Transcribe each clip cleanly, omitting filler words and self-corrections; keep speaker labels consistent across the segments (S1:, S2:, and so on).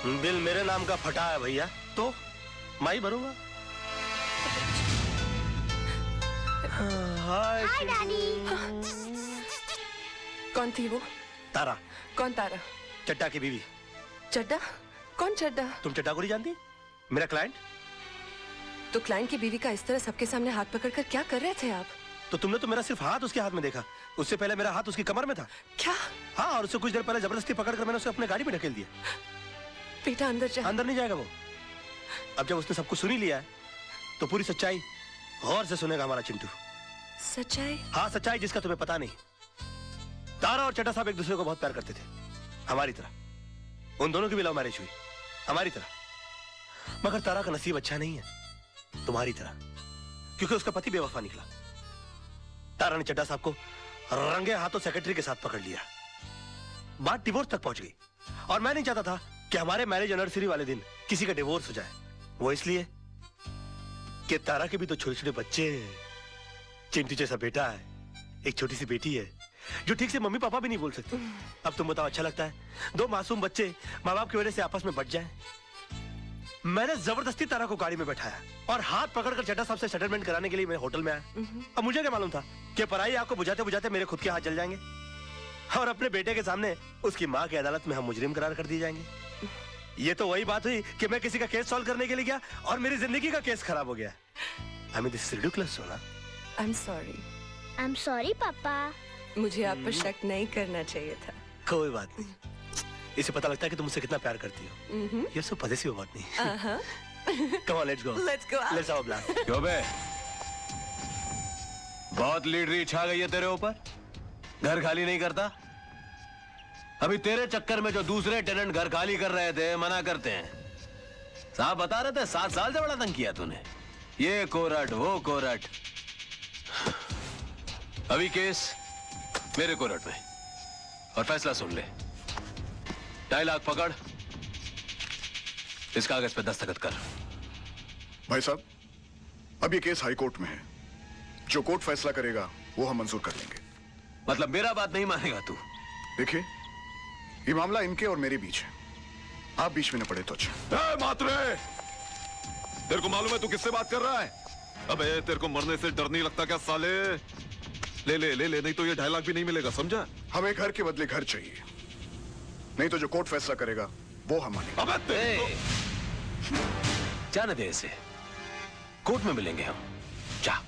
S1: Bill मेरे नाम का फटा है भैया, तो मैं ही भरूंगा।
S2: हाय डैडी।
S3: कौन थी वो?
S1: तारा।
S3: कौन तारा?
S1: चड्डा की बीवी।
S3: चड्डा? कौन चड्डा?
S1: तुम चड्डा को नहीं जानती? मेरा क्लाइंट।
S3: तो क्लाइंट की बीवी का इस तरह सबके सामने हाथ पकड़कर क्या कर रहे थे आप?
S1: तो तुमने तो मेरा सिर्फ हाथ उसके हाथ में देखा, उससे पहले मेरा हाथ उसकी कमर में था।
S3: क्या?
S1: हाँ, और उससे कुछ देर पहले जबरदस्ती पकड़कर मैंने उसे अपने गाड़ी में ढकेल दिया।
S3: बेटा अंदर जा।
S1: अंदर नहीं जाएगा वो। अब जब उसने सब कुछ सुन ही लिया है तो पूरी सच्चाई गौर से सुनेगा हमारा चिंटू।
S3: सच्चाई?
S1: हाँ, सच्चाई जिसका तुम्हें पता नहीं। तारा और चड्डा साहब एक दूसरे को बहुत प्यार करते थे, हमारी तरह। उन दोनों की भी लव मैरिज हुई, हमारी तरह। मगर तारा का नसीब अच्छा नहीं है, तुम्हारी तरह, क्योंकि उसका पति बेवफा निकला। तारा ने चड्डा साहब को रंगे हाथों सेक्रेटरी के साथ पकड़ लिया। बात डिवोर्स तक पहुंच गई, और मैं नहीं चाहता था कि हमारे मैरिज एनिवर्सरी वाले दिन किसी का डिवोर्स हो जाए। वो इसलिए कि तारा के भी तो छोटे छोटे बच्चे हैं। चिंटू जैसा बेटा है, एक छोटी सी बेटी है जो ठीक से मम्मी पापा भी नहीं बोल सकती। अब तुम बताओ, अच्छा लगता है दो मासूम बच्चे माँ बाप की वजह से आपस में बट जाएं? मैंने जबरदस्ती तारा को गाड़ी में बैठाया और हाथ पकड़कर चड्डा साहब से सेटलमेंट कराने के लिए मैं होटल में आया। अब मुझे क्या मालूम था कि पराई आग को बुझाते बुझाते मेरे खुद के हाथ जल जाएंगे और अपने बेटे के सामने उसकी माँ की अदालत में हम मुजरिम करार कर दिए जाएंगे। ये तो वही बात हुई कि मैं किसी का केस सॉल्व करने के लिए गया और मेरी जिंदगी का केस खराब हो गया। I mean, this is ridiculous, सोना।
S3: I'm sorry.
S2: I'm sorry पापा।
S3: मुझे आप पर शक नहीं करना चाहिए था।
S1: कोई बात नहीं, इसे पता लगता है कि तुम मुझसे कितना प्यार करती हो। ये सब पजेसिव बात नहीं। Come on, let's go.
S3: Let's go.
S1: Let's have a blast.
S4: क्यों बे? बहुत लीडरी छा गई है तेरे ऊपर, घर खाली नहीं करता। अभी तेरे चक्कर में जो दूसरे टेनेंट घर खाली कर रहे थे मना करते हैं। साहब बता रहे थे 7 साल से बड़ा तंग किया तूने, ये कोरट वो कोरट। अभी केस मेरे कोरट में, और फैसला सुन ले। 2.5 लाख पकड़, इस कागज पे दस्तखत कर।
S5: भाई साहब, अब ये केस हाई कोर्ट में है, जो कोर्ट फैसला करेगा वो हम मंजूर कर लेंगे।
S4: मतलब मेरा बात नहीं मानेगा तू?
S5: देखिए, ये मामला इनके और मेरे बीच है, आप बीच में न पड़े तो अच्छा।
S6: मात्रे, तेरे को मालूम है तू किससे बात कर रहा है? अबे तेरे को मरने से डर नहीं लगता क्या साले? ले ले ले ले, नहीं तो ये 2.5 लाख भी नहीं मिलेगा, समझा?
S5: हमें घर के बदले घर चाहिए, नहीं तो जो कोर्ट फैसला करेगा वो हम मानेंगे।
S4: अबे जाने दे इसे, कोर्ट में मिलेंगे हम। जा।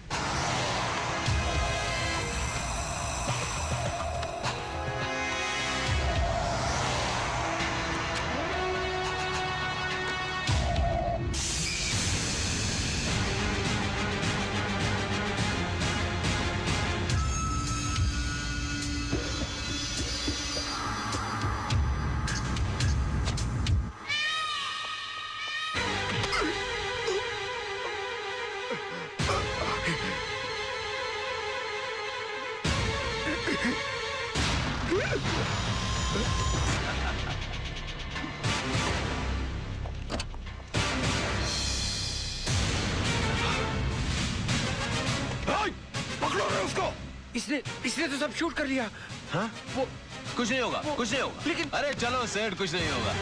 S1: इसने तो सब शूट कर लिया।
S4: हाँ?
S1: वो
S4: कुछ नहीं होगा, कुछ नहीं होगा।
S1: लेकिन
S4: अरे चलो सेठ, कुछ नहीं होगा।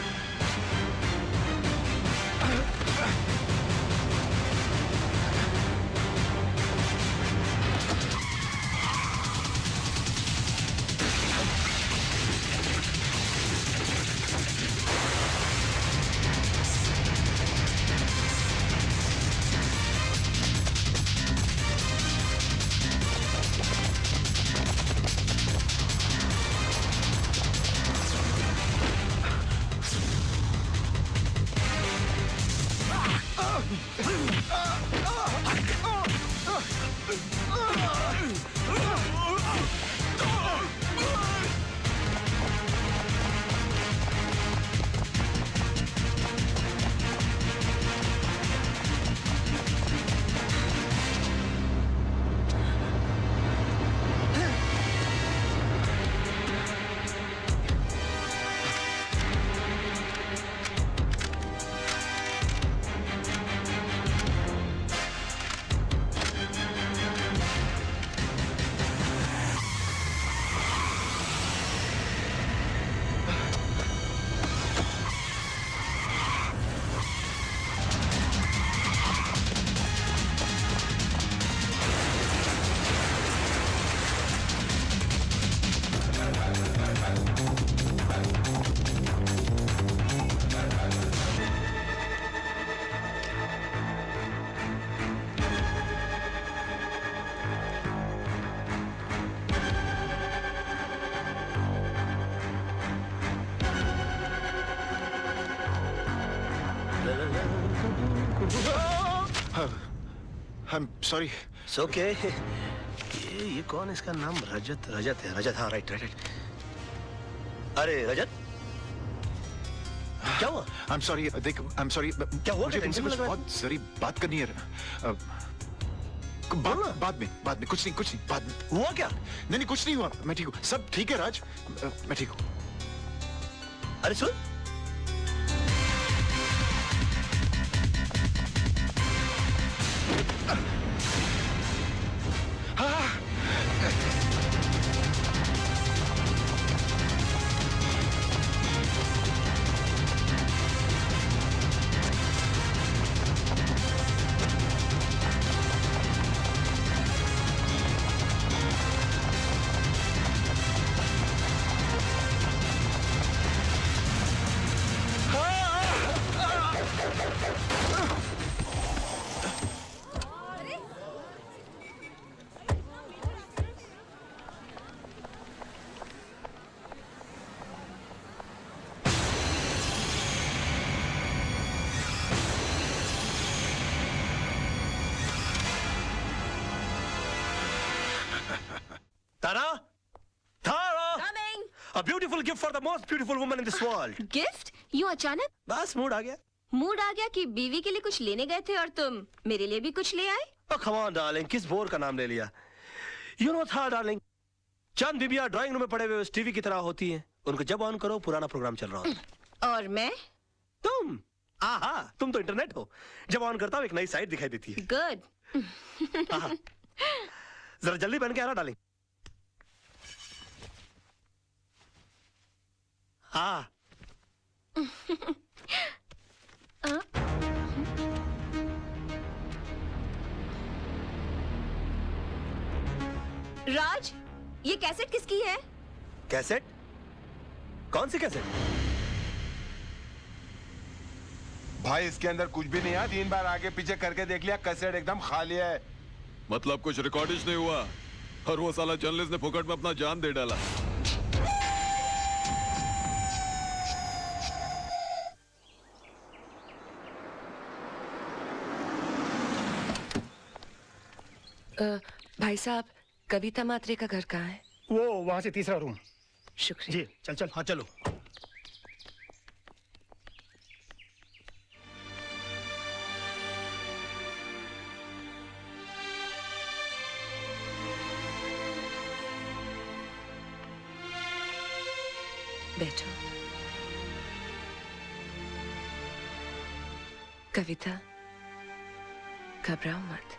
S7: I'm sorry.
S1: ओके ये कौन, इसका नाम रजत रजत है, रजत, हाँ राइट राइट राइट। अरे रजत क्या हुआ?
S7: I'm sorry. देख, I'm sorry.
S1: क्या हुआ?
S7: मुझे
S1: क्या
S7: तुमसे
S1: टेंशन
S7: कुछ
S1: लग रहा है?
S7: बहुत जरूरी बात करनी है। बाद में कुछ नहीं बाद में।
S1: हुआ क्या?
S7: नहीं कुछ नहीं हुआ, मैं ठीक हूँ, सब ठीक है राज, मैं ठीक हूँ।
S1: अरे सुन, तारा, तारा, a beautiful gift for the most beautiful woman in this world.
S8: Gift? यूं अचानक?
S1: बस मूड आ गया।
S8: मूड आ गया कि बीवी के लिए कुछ लेने गए थे और तुम मेरे लिए भी कुछ ले आए?
S1: Oh, come on, darling, किस बोर का नाम ले लिया? You know था डार्लिंग, चंद बीबियां ड्राइंग रूम में पड़े हुए टीवी की तरह होती हैं। उनको जब ऑन करो पुराना प्रोग्राम चल रहा होता है।
S8: और मैं?
S1: तुम? आहा, तुम तो इंटरनेट हो। जब ऑन करता हूँ एक नई साइट दिखाई देती है।
S8: गुड।
S1: जरा जल्दी पहन के आना डार्लिंग। हाँ।
S8: राज, ये कैसेट किसकी है?
S1: कैसेट? कौन सी कैसेट?
S9: भाई इसके अंदर कुछ भी नहीं है, 3 बार आगे पीछे करके देख लिया, कैसेट एकदम खाली है।
S6: मतलब कुछ रिकॉर्डिश नहीं हुआ और वो साला जर्नलिस्ट ने फुकट में अपना जान दे डाला।
S3: भाई साहब, कविता मात्रे का घर कहाँ है?
S10: वो वहां से तीसरा रूम।
S3: शुक्रिया।
S10: जी चल चल।
S1: हाँ चलो।
S3: बैठो। कविता, घबराओ मत,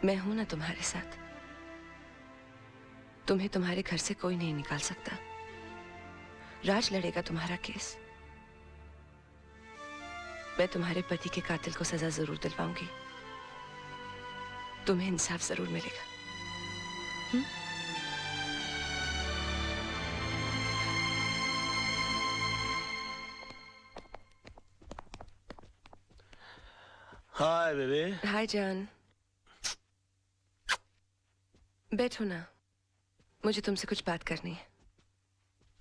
S3: मैं हूं ना तुम्हारे साथ। तुम्हें तुम्हारे घर से कोई नहीं निकाल सकता। राज लड़ेगा तुम्हारा केस। मैं तुम्हारे पति के कातिल को सजा जरूर दिलवाऊंगी। तुम्हें इंसाफ जरूर मिलेगा।
S1: Hi baby.
S3: हाय जान। बैठो ना, मुझे तुमसे कुछ बात करनी है।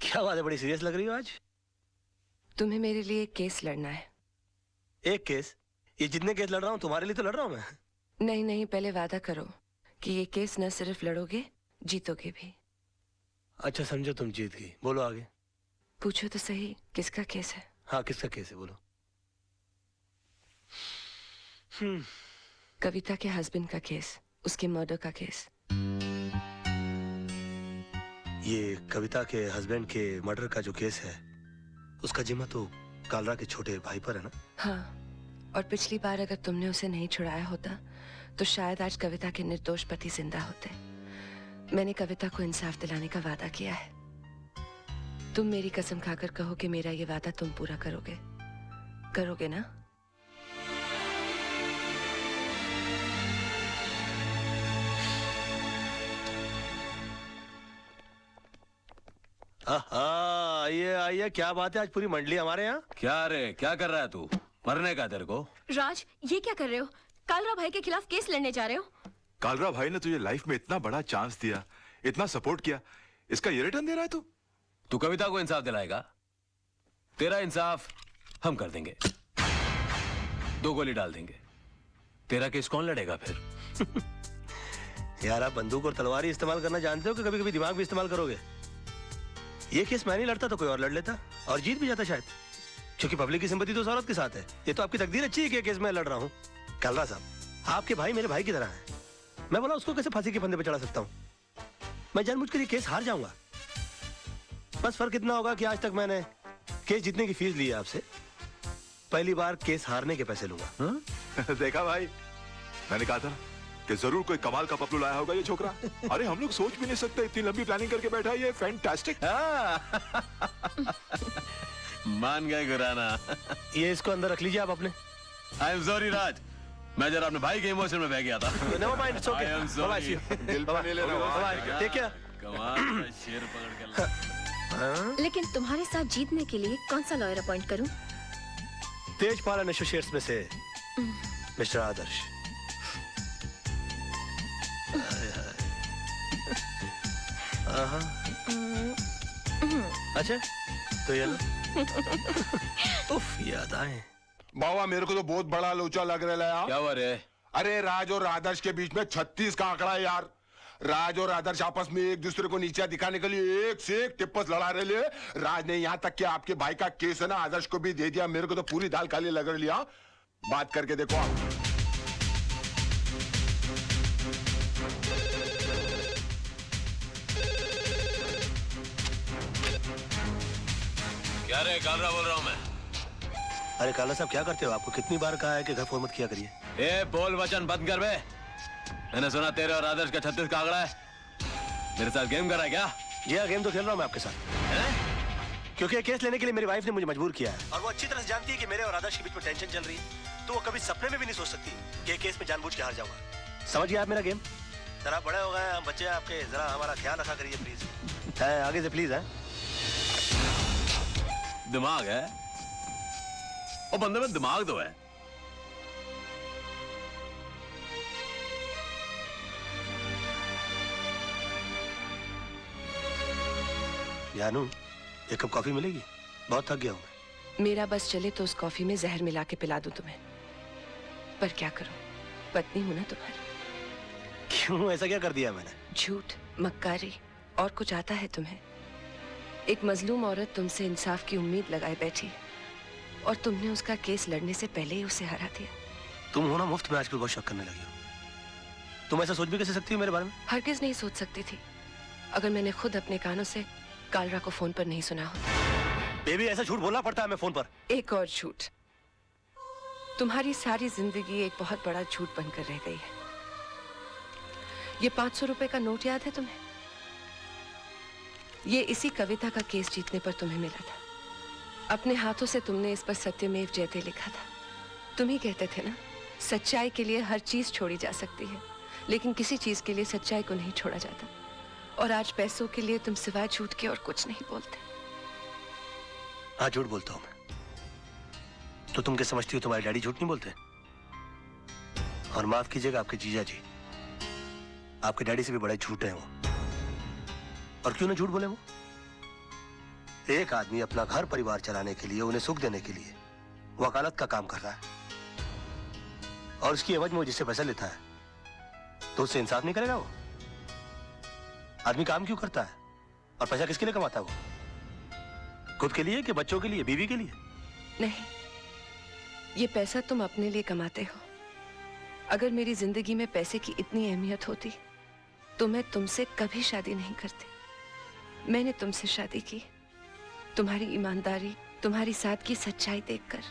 S1: क्या बात है, बड़ी सीरियस लग रही हो आज?
S3: तुम्हें मेरे लिए एक केस लड़ना है।
S1: एक केस? ये जितने केस लड़ रहा हूँ तुम्हारे लिए तो लड़ रहा हूँ मैं।
S3: नहीं नहीं, पहले वादा करो कि ये केस न सिर्फ लड़ोगे, जीतोगे भी।
S1: अच्छा समझो तुम जीत गई, बोलो आगे।
S3: पूछो तो सही, किसका केस है?
S1: हाँ किसका केस है, बोलो।
S3: कविता के हस्बैंड का केस, उसके मर्डर का केस।
S1: ये कविता के हस्बैंड के मर्डर का जो केस है, उसका जिम्मा तो कालरा के छोटे भाई पर है ना?
S3: हाँ, और पिछली बार अगर तुमने उसे नहीं छुड़ाया होता तो शायद आज कविता के निर्दोष पति जिंदा होते। मैंने कविता को इंसाफ दिलाने का वादा किया है। तुम मेरी कसम खाकर कहो कि मेरा ये वादा तुम पूरा करोगे। करोगे ना?
S1: आइए आइए, क्या बात है, आज पूरी मंडली हमारे यहाँ।
S4: क्या रे, क्या कर रहा है तू? मरने का तेरे को?
S8: राज, ये क्या कर रहे हो? कालरा भाई के खिलाफ केस लड़ने जा रहे हो?
S9: कालरा भाई ने तुझे लाइफ में इतना बड़ा चांस दिया, इतना सपोर्ट किया, इसका ये रिटर्न दे रहा है तू?
S4: तू कविता को इंसाफ दिलाएगा? तेरा इंसाफ हम कर देंगे। 2 गोली डाल देंगे। तेरा केस कौन लड़ेगा फिर?
S1: यार आप बंदूक और तलवार ही इस्तेमाल करना जानते हो कि कभी कभी दिमाग भी इस्तेमाल करोगे? ये केस मैं नहीं लड़ता तो कोई और लड़ लेता और जीत भी जाता शायद, क्योंकि पब्लिक की सिंपैथी तो उस औरत के साथ है। ये तो आपकी तकदीर अच्छी है कि केस मैं लड़ रहा हूँ। कलरा साहब, आपके भाई मेरे भाई की तरह हैं। मैं बोला उसको कैसे फांसी के फंदे पे चढ़ा सकता हूँ? मैं जानबूझकर ये केस हार जाऊंगा। बस फर्क इतना होगा कि आज तक मैंने केस जीतने की फीस ली है आपसे, पहली बार केस हारने के पैसे लूंगा।
S9: देखा भाई, मैंने कहा था कि जरूर कोई कमाल का पपलू लाया होगा ये छोकरा। अरे हम लोग सोच भी नहीं सकते, इतनी लंबी प्लानिंग करके बैठा है ये। फैंटास्टिक।
S4: मान गए गुराना।
S1: ये इसको अंदर रख लीजिए आप अपने।
S4: आई एम सॉरी राज, मैं जरा अपने भाई के इमोशन में बह गया था।
S1: Never mind, it's okay.
S4: I am sorry.
S5: दिल पे नहीं लेना।
S1: Bye, take care.
S4: कमाल का शेर पकड़ के ला।
S8: लेकिन तुम्हारे साथ जीतने के लिए कौन सा लॉयर अपॉइंट करूं?
S1: तेजपाल एंड एसोसिएट्स में से मिस्टर आदर्श। अच्छा तो ये लो। उफ, याद आए।
S10: बाबा मेरे को तो बहुत बड़ा लोचा लग रहा है यार।
S4: क्या हुआ रे?
S10: अरे राज और आदर्श के बीच में 36 का आंकड़ा है यार। राज और आदर्श आपस में एक दूसरे को नीचा दिखाने के लिए एक से एक टिप्पस लड़ा रहे ले। राज ने यहाँ तक कि आपके भाई का केस है ना आदर्श को भी दे दिया। मेरे को तो पूरी दाल काली लग रही है। बात करके देखो आप।
S4: क्या रे कालरा बोल रहा हूँ मैं।
S1: अरे काला साहब क्या करते हो? आपको कितनी बार कहा है कि घर फोन मत किया करिए।
S4: ए बोल वचन बंद कर बे। मैंने सुना तेरे और आदर्श का 36 का आंकड़ा है। मेरे साथ गेम कर रहा है क्या?
S1: जी हाँ, गेम तो खेल रहा हूँ मैं आपके साथ। क्योंकि केस लेने के लिए मेरी वाइफ ने मुझे मजबूर किया है और वो अच्छी तरह से जानती है कि मेरे और आदर्श के बीच में टेंशन चल रही है, तो वो कभी सपने में भी नहीं सोच सकती कि ये केस में जानबूझ के हार जाऊंगा। समझ गया आप मेरा गेम? जरा बड़े हो गए हम बच्चे आपके, जरा हमारा ख्याल रखा करिए प्लीज। आगे से प्लीज है।
S4: दिमाग है वो बंदे में, दिमाग तो है।
S1: जानू, एक कप कॉफी मिलेगी? बहुत थक गया हूं मैं।
S3: मेरा बस चले तो उस कॉफी में जहर मिला के पिला दूं तुम्हें, पर क्या करूं, पत्नी हूं ना तुम्हारी।
S1: क्यों, ऐसा क्या कर दिया मैंने?
S3: झूठ, मक्कारी और कुछ आता है तुम्हें? एक मजलूम औरत तुमसे इंसाफ की उम्मीद लगाए बैठी है और तुमने उसका केस लड़ने से पहले ही उसे हरा दिया।
S1: तुम हो ना मुफ्त में आजकल बहुत शक करने लगी हो। तुम ऐसा सोच भी कैसे सकती हो मेरे बारे में?
S3: हरगिज नहीं सोच सकती थी अगर मैंने खुद अपने कानों से कालरा को फोन पर नहीं सुना होता।
S1: बेबी, ऐसा झूठ बोलना पड़ता है हमें फोन पर।
S3: एक और झूठ। तुम्हारी सारी जिंदगी एक बहुत बड़ा झूठ बनकर रह गई है। ये 500 रुपए का नोट याद है तुम्हें? ये इसी कविता का केस जीतने पर तुम्हें मिला था। अपने हाथों से तुमने इस पर सत्यमेव जयते लिखा था। तुम ही कहते थे ना, सच्चाई के लिए हर चीज छोड़ी जा सकती है, लेकिन किसी चीज के लिए सच्चाई को नहीं छोड़ा जाता। और आज पैसों के लिए तुम सिवाय झूठ के और कुछ नहीं बोलते।
S1: हाँ, झूठ बोलता हूं मैं। तो तुम क्या समझती हो तुम्हारे डैडी झूठ नहीं बोलते? और माफ कीजिएगा आपके जीजा जी, आपके डैडी से भी बड़े झूठे हैं वो। और क्यों ना झूठ बोले वो? एक आदमी अपना घर परिवार चलाने के लिए, उन्हें सुख देने के लिए वकालत का काम कर रहा है और उसकी एवज में वो जिससे पैसा लेता है तो उससे इंसाफ नहीं करेगा वो? आदमी काम क्यों करता है और पैसा किसके लिए कमाता है वो? खुद के लिए कि बच्चों के लिए, बीवी के लिए?
S3: नहीं, ये पैसा तुम अपने लिए कमाते हो। अगर मेरी जिंदगी में पैसे की इतनी अहमियत होती तो मैं तुमसे कभी शादी नहीं करती। मैंने तुमसे शादी की तुम्हारी ईमानदारी, तुम्हारी सादगी, सच्चाई देखकर।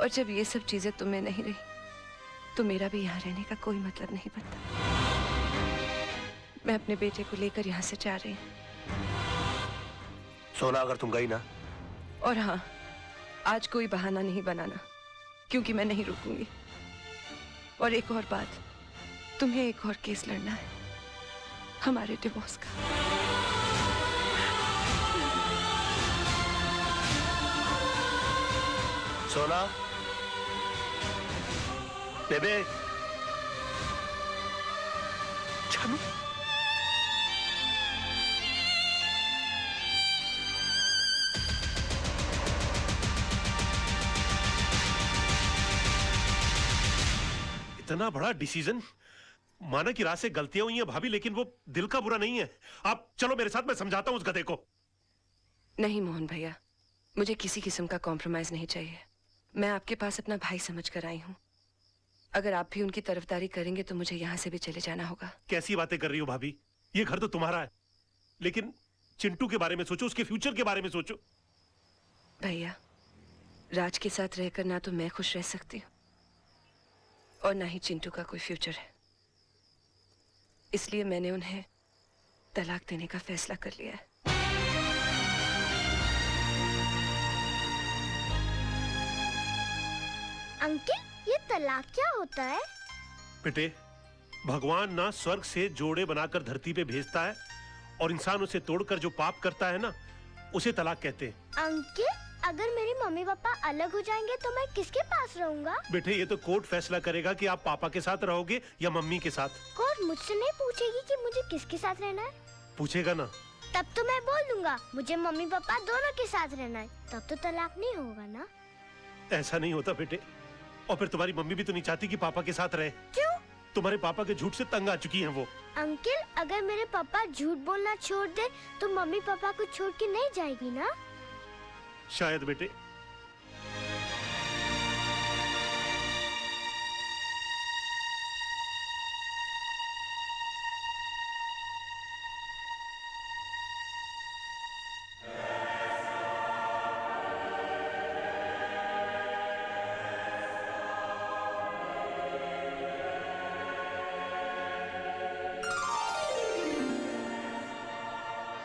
S3: और जब ये सब चीजें तुम्हें नहीं रही तो मेरा भी यहाँ रहने का कोई मतलब नहीं बनता। मैं अपने बेटे को लेकर यहाँ से जा रही हूँ।
S1: सोना, अगर तुम गई ना।
S3: और हाँ, आज कोई बहाना नहीं बनाना, क्योंकि मैं नहीं रुकूंगी। और एक और बात, तुम्हें एक और केस लड़ना है, हमारे डिवोर्स का।
S1: सोना, बेबे, जानू,
S11: इतना बड़ा डिसीजन। माना कि रात से गलतियां हुई हैं भाभी, लेकिन वो दिल का बुरा नहीं है। आप चलो मेरे साथ, मैं समझाता हूं उस गधे को।
S3: नहीं मोहन भैया, मुझे किसी किस्म का कॉम्प्रोमाइज नहीं चाहिए। मैं आपके पास अपना भाई समझ कर आई हूँ। अगर आप भी उनकी तरफदारी करेंगे तो मुझे यहाँ से भी चले जाना होगा।
S11: कैसी बातें कर रही हो भाभी, ये घर तो तुम्हारा है, लेकिन चिंटू के बारे में सोचो, उसके फ्यूचर के बारे में सोचो।
S3: भैया, राज के साथ रहकर ना तो मैं खुश रह सकती हूँ और ना ही चिंटू का कोई फ्यूचर है। इसलिए मैंने उन्हें तलाक देने का फैसला कर लिया है।
S2: अंकल, ये तलाक क्या होता है?
S11: बेटे, भगवान ना स्वर्ग से जोड़े बनाकर धरती पे भेजता है और इंसान उसे तोड़कर जो पाप करता है ना, उसे तलाक कहते हैं।
S2: अंकल, अगर मेरे मम्मी पापा अलग हो जाएंगे तो मैं किसके पास रहूंगा?
S11: बेटे, ये तो कोर्ट फैसला करेगा कि आप पापा के साथ रहोगे या मम्मी के साथ।
S2: कोर्ट मुझसे नहीं पूछेगी कि मुझे किसके साथ रहना है?
S11: पूछेगा ना।
S2: तब तो मैं बोल दूंगा मुझे मम्मी पापा दोनों के साथ रहना है। तब तो तलाक नहीं होगा ना?
S11: ऐसा नहीं होता बेटे। और फिर तुम्हारी मम्मी भी तो नहीं चाहती कि पापा के साथ रहे।
S2: क्यों?
S11: तुम्हारे पापा के झूठ से तंग आ चुकी हैं वो।
S2: अंकल, अगर मेरे पापा झूठ बोलना छोड़ दे तो मम्मी पापा को छोड़ के नहीं जाएगी ना?
S11: शायद बेटे।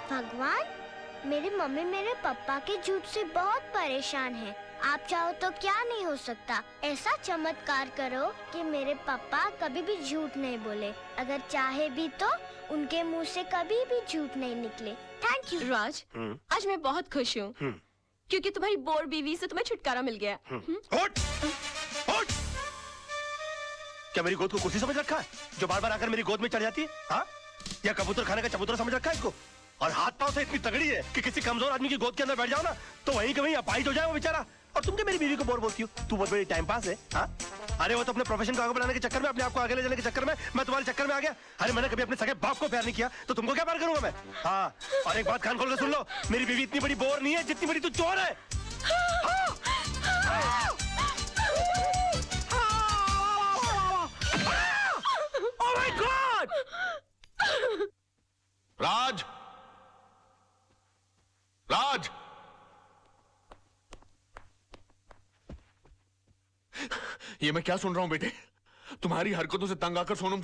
S2: भगवान, मेरी मम्मी मेरे पापा के झूठ से बहुत परेशान है। आप चाहो तो क्या नहीं हो सकता। ऐसा चमत्कार करो कि मेरे पापा कभी भी झूठ नहीं बोले। अगर चाहे भी तो उनके मुंह से कभी भी झूठ नहीं निकले। Thank you.
S8: राज, आज मैं बहुत खुश हूँ क्योंकि तुम्हारी बोर बीवी से तुम्हें छुटकारा मिल गया।
S1: उठ! उठ! क्या मेरी गोद को कुर्सी समझ रखा है जो बार बार आकर मेरी गोद में चढ़ जाती है? हाँ? या कबूतर खाने का चबूतरा समझ रखा है इसको? और हाथ पांव से इतनी तगड़ी है कि किसी कमजोर आदमी की गोद के अंदर बैठ जाओ ना तो वहीं के वहीं अपाहिज हो जाए वो बेचारा। और तुम क्या मेरी बीवी को बोर बोलती हो? तू बहुत बड़ी टाइम पास है। हाँ? अरे वो तो अपने प्रोफेशन को आगे बढ़ाने के चक्कर में, अपने आप को आगे ले जाने के चक्कर में मैं तुम्हारे चक्कर में आ गया। अरे मैंने कभी अपने सगे बाप को प्यार नहीं किया तो तुमको क्या प्यार करूंगा मैं? हाँ, और एक बात कान खोल के सुन लो, मेरी बीवी इतनी बड़ी बोर नहीं है जितनी बड़ी तू चोर है।
S11: Oh my God!
S10: राज! राज! ये मैं क्या सुन रहा हूं बेटे? तुम्हारी हरकतों से तंग आकर सोनम